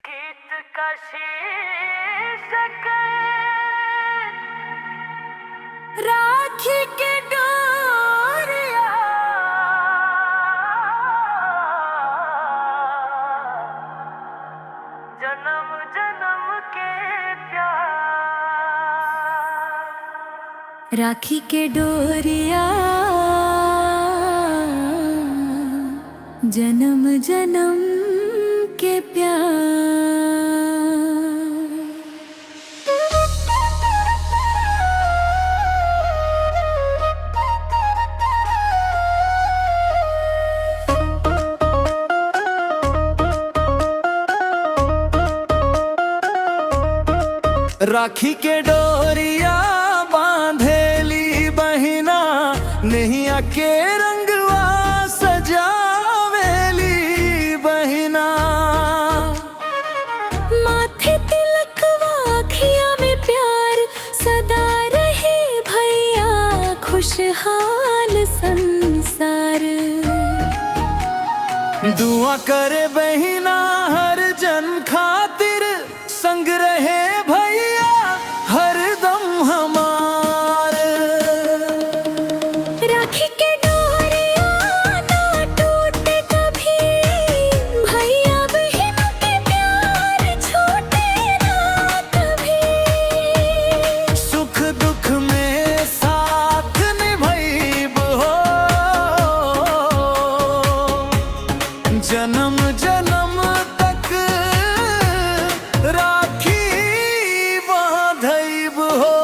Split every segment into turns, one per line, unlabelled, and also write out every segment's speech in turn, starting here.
गीत का शीर्षक राखी के डोरिया। जन्म जन्म के प्यार। राखी के डोरिया जन्म जन्म के प्यार।
राखी के डोरिया बांधेली बहिना नैया के रंगवा सजावेली बहिना।
माथे तिलकवा अखियाँ में प्यार सदा रहे भैया खुशहाल संसार।
दुआ करे बहिना हर जन खातिर संग रहे भैया हरदम हमार।
राखी के डोरिया ना टूटे कभी भैया बहन के प्यार छूटे ना कभी।
सुख दुख में साथ निभाइब हो जन्म जन्म तक राखी बांधइब हो।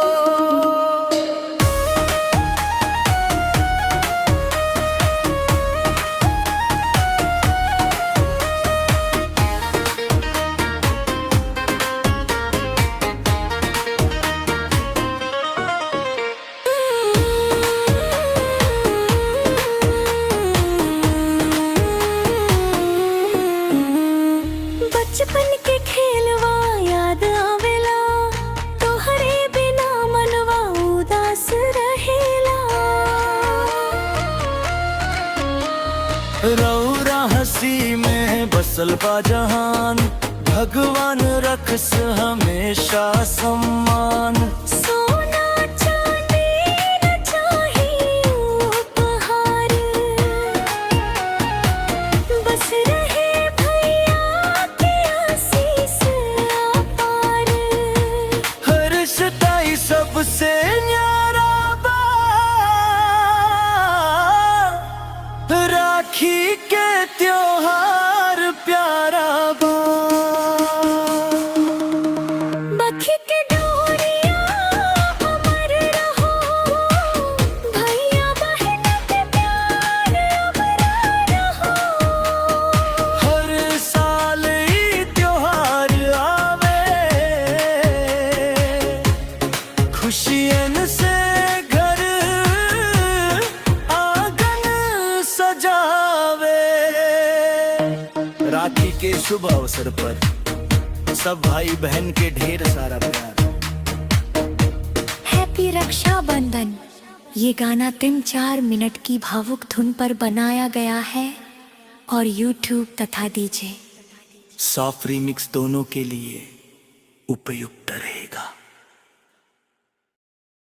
बचपन के खेलवा याद आवेला तोहरे बिना मनवा उदास रहेला।
रौरा हंसी में बसल बा जहान भगवान रखस हमेशा सम्मान।
सोना चांदी न चाहिए उपहार बस रहे भैया के आशीष अपार।
हर सताई सबसे न्यारा बा राखी के त्योहार प्यारा बा।
राखी के डोरिया अमर रहो भैया बहन के प्यार अमर रहो।
हर साल ई त्योहार आवे खुशियन से घर आंगन सजावे। राखी के शुभ अवसर पर सब भाई बहन के ढेर सारा प्यार।
हैप्पी रक्षाबंधन। ये गाना 3-4 मिनट की भावुक धुन पर बनाया गया है और YouTube तथा DJ
सॉफ्ट रीमिक्स दोनों के लिए उपयुक्त रहेगा।